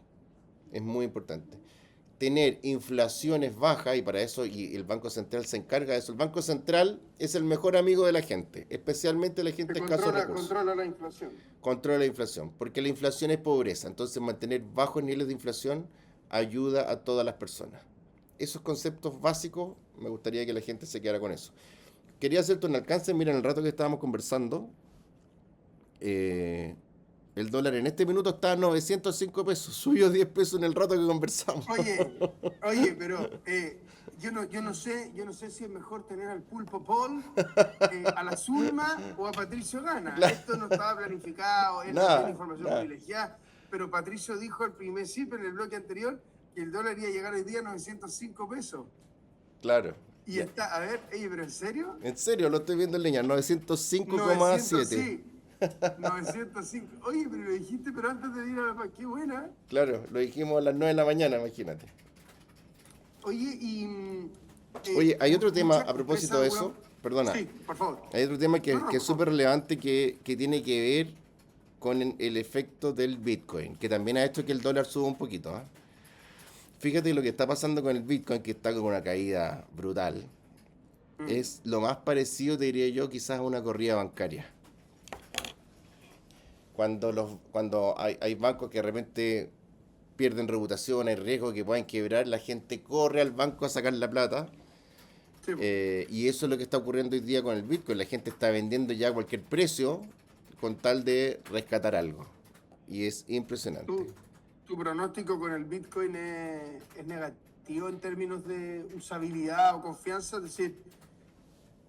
[SPEAKER 2] Tener inflaciones bajas, y para eso y el Banco Central se encarga de eso. El Banco Central es el mejor amigo de la gente, especialmente la gente de escasos recursos.
[SPEAKER 1] Controla la inflación.
[SPEAKER 2] Controla la inflación, porque la inflación es pobreza. Entonces mantener bajos niveles de inflación ayuda a todas las personas. Esos conceptos básicos, me gustaría que la gente se quedara con eso. Quería hacerte un alcance. Mira, en el rato que estábamos conversando, el dólar en este minuto está a 905 pesos. Subió 10 pesos en el rato que conversamos.
[SPEAKER 1] Oye, pero yo no sé si es mejor tener al Pulpo Paul, a la Zulma o a Patricio Gana.
[SPEAKER 2] Claro.
[SPEAKER 1] Esto no estaba planificado, él no
[SPEAKER 2] Nada,
[SPEAKER 1] tiene información
[SPEAKER 2] nada.
[SPEAKER 1] privilegiada, pero Patricio dijo el primer CIP en el bloque anterior que el dólar iba a llegar hoy día a 905 pesos.
[SPEAKER 2] Claro.
[SPEAKER 1] Y está, a ver, pero ¿en serio?
[SPEAKER 2] En serio, lo estoy viendo en línea,
[SPEAKER 1] 900,
[SPEAKER 2] 905,7.
[SPEAKER 1] sí. 905. Oye, pero lo dijiste, pero antes de ir a la... ¡Qué buena!
[SPEAKER 2] Claro, lo dijimos a las 9 de la mañana, imagínate.
[SPEAKER 1] Oye, y...
[SPEAKER 2] Oye, hay otro tema
[SPEAKER 1] muchas
[SPEAKER 2] a propósito de eso,
[SPEAKER 1] empresas,
[SPEAKER 2] perdona,
[SPEAKER 1] Sí, por favor.
[SPEAKER 2] hay otro tema que
[SPEAKER 1] No,
[SPEAKER 2] es
[SPEAKER 1] por
[SPEAKER 2] súper relevante que tiene que ver con el efecto del Bitcoin, que también ha hecho que el dólar suba un poquito, ¿ah? Fíjate lo que está pasando con el Bitcoin, que está con una caída brutal. Es lo más parecido, te diría yo, quizás a una corrida bancaria. Cuando hay bancos que de repente pierden reputación, hay riesgo de que puedan quebrar, la gente corre al banco a sacar la plata.
[SPEAKER 1] Sí.
[SPEAKER 2] Y eso es lo que está ocurriendo hoy día con el Bitcoin. La gente está vendiendo ya a cualquier precio con tal de rescatar algo. Y es impresionante.
[SPEAKER 1] ¿Tu pronóstico con el Bitcoin es negativo en términos de usabilidad o confianza? Es decir,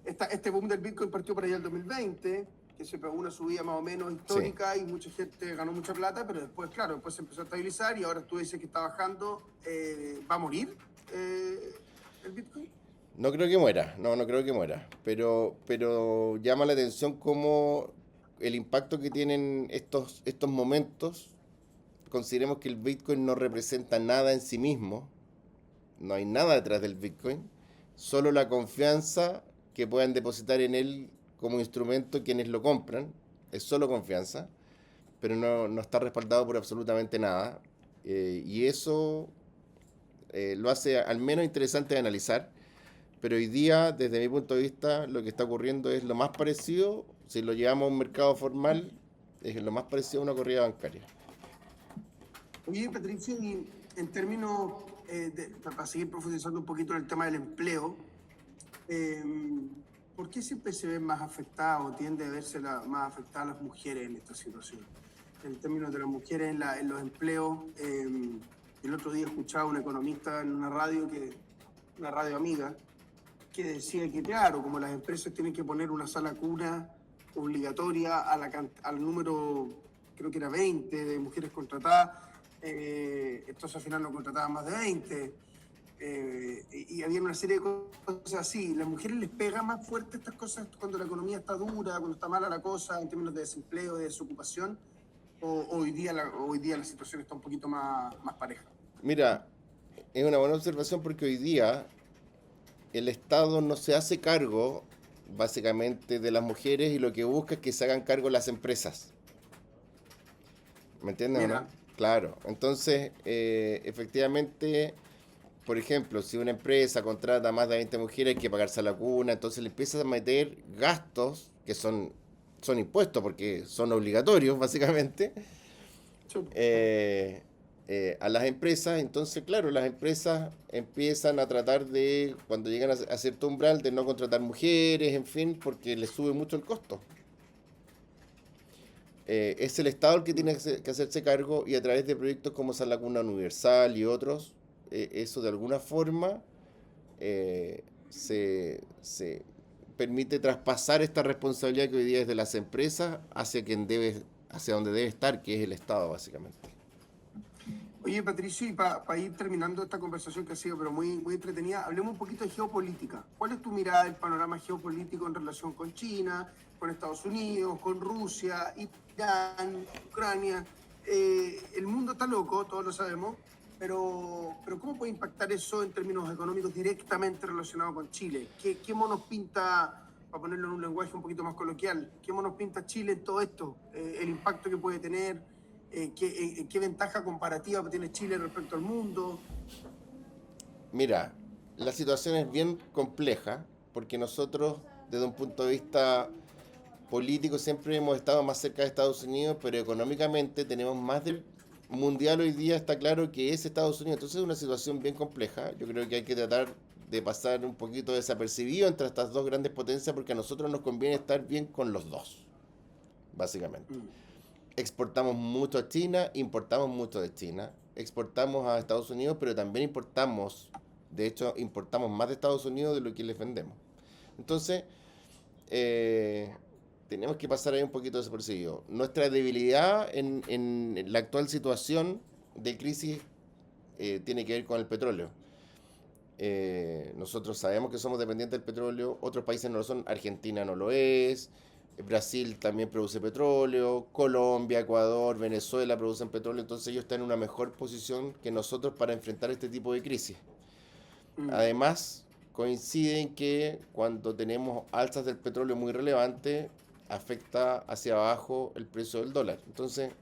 [SPEAKER 1] este boom del Bitcoin partió para allá el 2020, que se pegó una subida más o menos histórica y mucha gente ganó mucha plata, pero después, claro, después se empezó a estabilizar y ahora tú dices que está bajando. ¿Va a morir el Bitcoin?
[SPEAKER 2] No creo que muera, no creo que muera. Pero llama la atención cómo el impacto que tienen estos momentos. Consideremos que el Bitcoin no representa nada en sí mismo. No hay nada detrás del Bitcoin. Solo la confianza que puedan depositar en él como instrumento quienes lo compran. Es solo confianza. Pero no está respaldado por absolutamente nada. Y eso lo hace al menos interesante de analizar. Pero hoy día, desde mi punto de vista, lo que está ocurriendo es lo más parecido, si lo llevamos a un mercado formal, es lo más parecido a una corrida bancaria.
[SPEAKER 1] Oye, Patricio, y en términos, para seguir profundizando un poquito en el tema del empleo, ¿por qué siempre se ven más afectadas o tiende a verse más afectadas las mujeres en esta situación? En términos de las mujeres en los empleos, el otro día escuchaba a un economista en una radio amiga, que decía que, claro, como las empresas tienen que poner una sala cuna obligatoria al número, creo que era 20 de mujeres contratadas, entonces al final no contrataban más de 20, y había una serie de cosas así. ¿Las mujeres les pega más fuerte estas cosas cuando la economía está dura, cuando está mala la cosa, en términos de desempleo, de desocupación? ¿O hoy día la situación está un poquito más pareja?
[SPEAKER 2] Mira, es una buena observación porque hoy día el Estado no se hace cargo, básicamente, de las mujeres y lo que busca es que se hagan cargo las empresas. ¿Me entiendes o no?
[SPEAKER 1] Mira.
[SPEAKER 2] Claro. Entonces, efectivamente, por ejemplo, si una empresa contrata más de 20 mujeres, hay que pagarse la cuna, entonces le empiezas a meter gastos que son impuestos porque son obligatorios, básicamente. A las empresas. Entonces, claro, las empresas empiezan a tratar de, cuando llegan a cierto umbral, de no contratar mujeres, en fin, porque les sube mucho el costo. Es el Estado el que tiene que hacerse cargo, y a través de proyectos como Sala Cuna Universal y otros, eso de alguna forma se permite traspasar esta responsabilidad que hoy día es de las empresas hacia donde debe estar, que es el Estado, básicamente.
[SPEAKER 1] Oye, Patricio, y para ir terminando esta conversación que ha sido pero muy, muy entretenida, hablemos un poquito de geopolítica. ¿Cuál es tu mirada del panorama geopolítico en relación con China, con Estados Unidos, con Rusia, Irán, Ucrania? El mundo está loco, todos lo sabemos, pero ¿cómo puede impactar eso en términos económicos directamente relacionado con Chile? ¿Qué monos pinta, para ponerlo en un lenguaje un poquito más coloquial, qué monos pinta Chile en todo esto? El impacto que puede tener. ¿Qué ventaja comparativa tiene Chile respecto al mundo?
[SPEAKER 2] Mira, la situación es bien compleja porque nosotros, desde un punto de vista político, siempre hemos estado más cerca de Estados Unidos, pero económicamente tenemos mundial hoy día está claro que es Estados Unidos. Entonces es una situación bien compleja. Yo creo que hay que tratar de pasar un poquito desapercibido entre estas dos grandes potencias porque a nosotros nos conviene estar bien con los dos, básicamente. Exportamos mucho a China, importamos mucho de China, exportamos a Estados Unidos, pero también importamos, de hecho, importamos más de Estados Unidos de lo que les vendemos. Entonces, tenemos que pasar ahí un poquito desapercibido. Nuestra debilidad en la actual situación de crisis tiene que ver con el petróleo. Nosotros sabemos que somos dependientes del petróleo, otros países no lo son, Argentina no lo es, Brasil también produce petróleo, Colombia, Ecuador, Venezuela producen petróleo, entonces ellos están en una mejor posición que nosotros para enfrentar este tipo de crisis. Además, coinciden que cuando tenemos alzas del petróleo muy relevantes, afecta hacia abajo el precio del dólar. Entonces,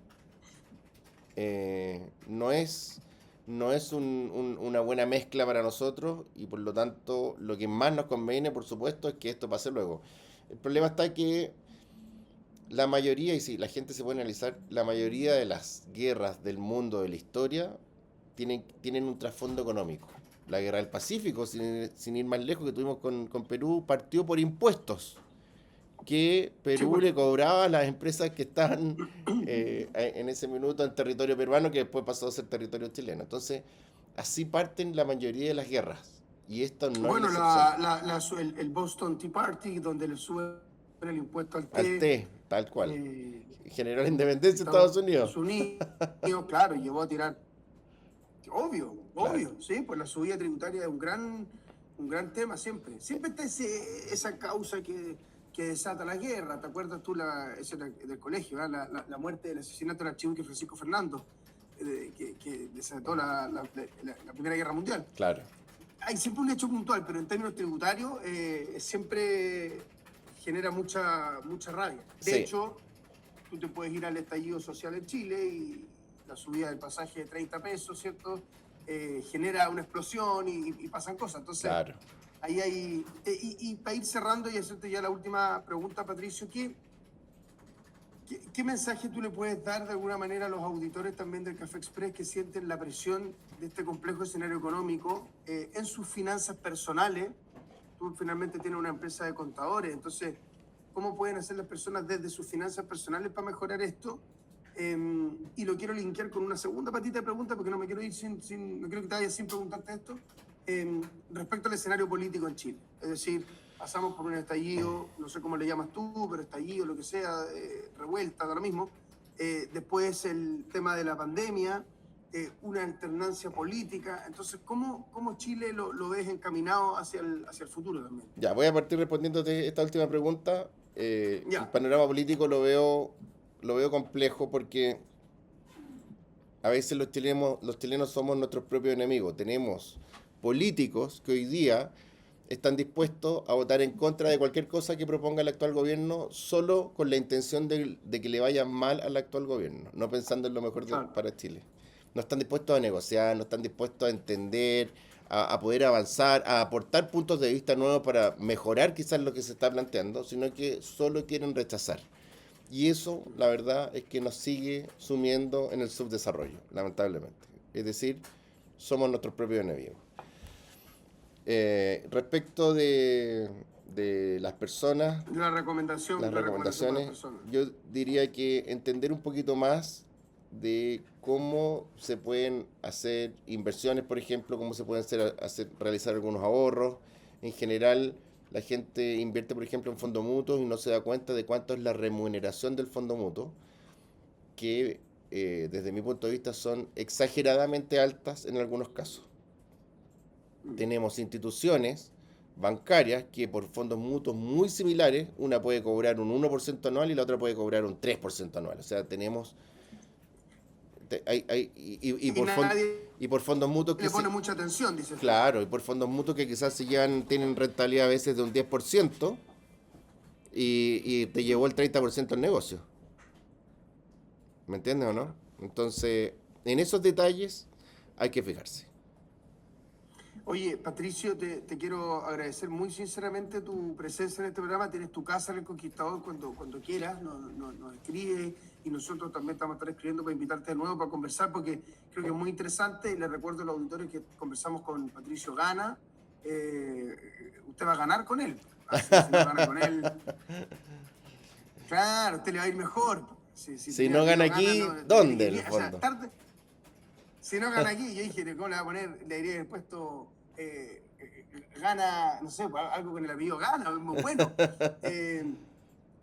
[SPEAKER 2] no es una buena mezcla para nosotros y por lo tanto lo que más nos conviene, por supuesto, es que esto pase luego. El problema está que la mayoría, y si la gente se puede analizar, la mayoría de las guerras del mundo de la historia tienen un trasfondo económico. La guerra del Pacífico, sin ir más lejos, que tuvimos con Perú, partió por impuestos que Perú le cobraba a las empresas que estaban en ese minuto en territorio peruano, que después pasó a ser territorio chileno. Entonces, así parten la mayoría de las guerras. Y esto no es la excepción.
[SPEAKER 1] El Boston Tea Party, donde le suben el impuesto al té.
[SPEAKER 2] Al té, tal cual. Generó la independencia de Estados Unidos.
[SPEAKER 1] Claro, llevó a tirar. Obvio, claro. Sí, pues la subida tributaria es un gran tema siempre. Siempre está esa causa que desata la guerra. ¿Te acuerdas tú ese del colegio, la muerte del asesinato del archiduque Francisco Fernando, que desató la Primera Guerra Mundial?
[SPEAKER 2] Claro.
[SPEAKER 1] Hay siempre un hecho puntual, pero en términos tributarios siempre genera mucha rabia. De hecho, tú te puedes ir al estallido social en Chile y la subida del pasaje de 30 pesos, ¿cierto? Genera una explosión y pasan cosas. Entonces,
[SPEAKER 2] claro.
[SPEAKER 1] Ahí hay... Y para ir cerrando y hacerte ya la última pregunta, Patricio, ¿qué mensaje tú le puedes dar de alguna manera a los auditores también del Café Express que sienten la presión de este complejo escenario económico en sus finanzas personales? Tú finalmente tienes una empresa de contadores, entonces, ¿cómo pueden hacer las personas desde sus finanzas personales para mejorar esto? Y lo quiero linkear con una segunda patita de preguntas porque no me quiero ir no quiero que te vayas sin preguntarte esto. Respecto al escenario político en Chile. Es decir, pasamos por un estallido, no sé cómo le llamas tú, pero estallido, lo que sea, revuelta, ahora mismo. Después el tema de la pandemia, una alternancia política. Entonces, ¿cómo Chile lo ves encaminado hacia el futuro también?
[SPEAKER 2] Ya, voy a partir respondiéndote esta última pregunta. El panorama político lo veo complejo porque a veces los chilenos somos nuestros propios enemigos. Tenemos políticos que hoy día están dispuestos a votar en contra de cualquier cosa que proponga el actual gobierno solo con la intención de que le vaya mal al actual gobierno, no pensando en lo mejor para Chile. No están dispuestos a negociar, no están dispuestos a entender, a poder avanzar, a aportar puntos de vista nuevos para mejorar quizás lo que se está planteando, sino que solo quieren rechazar. Y eso, la verdad, es que nos sigue sumiendo en el subdesarrollo, lamentablemente. Es decir, somos nuestros propios enemigos. Respecto de las personas,
[SPEAKER 1] las recomendaciones,
[SPEAKER 2] yo diría que entender un poquito más de cómo se pueden hacer inversiones, por ejemplo, cómo se pueden realizar algunos ahorros. En general, la gente invierte, por ejemplo, en fondos mutuos y no se da cuenta de cuánto es la remuneración del fondo mutuo, que desde mi punto de vista son exageradamente altas en algunos casos. Tenemos instituciones bancarias que por fondos mutuos muy similares, una puede cobrar un 1% anual y la otra puede cobrar un 3% anual. O sea, tenemos... Y por fondos mutuos que
[SPEAKER 1] le pone mucha atención, dice.
[SPEAKER 2] Claro, y por fondos mutuos que quizás tienen rentabilidad a veces de un 10% y te llevó el 30% al negocio. ¿Me entiendes o no? Entonces, en esos detalles hay que fijarse.
[SPEAKER 1] Oye, Patricio, te quiero agradecer muy sinceramente tu presencia en este programa. Tienes tu casa en El Conquistador cuando quieras, nos escribes y nosotros también estamos a estar escribiendo para invitarte de nuevo para conversar porque creo que es muy interesante y les recuerdo a los auditores que conversamos con Patricio Gana. Usted va a ganar con él. Así, si no gana con él, claro, usted le va a ir mejor.
[SPEAKER 2] Si no gana aquí, ¿dónde? En el fondo.
[SPEAKER 1] Si no gana aquí, yo dije, ¿cómo le va a poner? Le diría el puesto, gana, no sé, algo con el apellido Gana, muy bueno.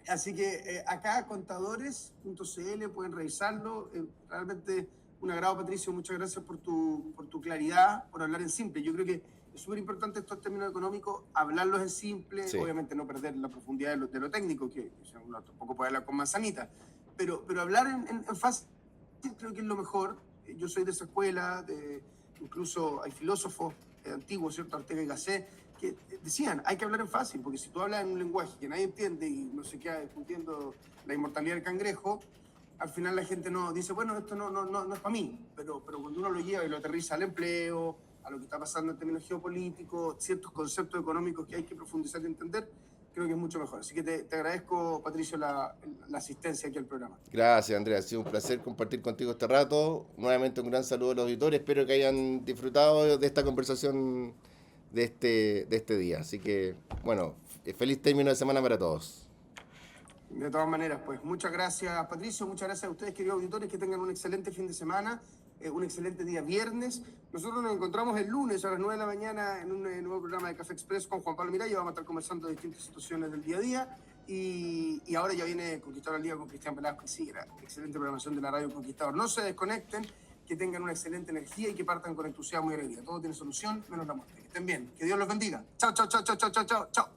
[SPEAKER 1] Así que acá contadores.cl pueden revisarlo. Realmente un agrado, Patricio, muchas gracias por tu claridad, por hablar en simple. Yo creo que es súper importante estos términos económicos, hablarlos en simple, sí. Obviamente no perder la profundidad de lo técnico, que uno tampoco puede hablar con manzanita, pero hablar en fácil creo que es lo mejor. Yo soy de esa escuela, incluso hay filósofos antiguos, ¿cierto? Ortega y Gasset, que decían, hay que hablar en fácil, porque si tú hablas en un lenguaje que nadie entiende y no se queda discutiendo la inmortalidad del cangrejo, al final la gente no dice, bueno, esto no es para mí, pero cuando uno lo lleva y lo aterriza al empleo, a lo que está pasando en términos geopolíticos, ciertos conceptos económicos que hay que profundizar y entender, creo que es mucho mejor. Así que te agradezco, Patricio, la asistencia aquí al programa.
[SPEAKER 2] Gracias, Andrea. Ha sido un placer compartir contigo este rato. Nuevamente un gran saludo a los auditores. Espero que hayan disfrutado de esta conversación de este día. Así que, bueno, feliz término de semana para todos.
[SPEAKER 1] De todas maneras, pues muchas gracias, Patricio. Muchas gracias a ustedes, queridos auditores. Que tengan un excelente fin de semana. Un excelente día viernes. Nosotros nos encontramos el lunes a las 9 de la mañana en un nuevo programa de Café Express con Juan Pablo Miralles. Vamos a estar conversando de distintas situaciones del día a día. Y ahora ya viene Conquistador al Día con Cristian Velasco. Sí, la excelente programación de la radio Conquistador. No se desconecten, que tengan una excelente energía y que partan con entusiasmo y alegría. Todo tiene solución, menos la muerte. Que estén bien. Que Dios los bendiga. Chao, chao, chao, chao, chao, chao, chao.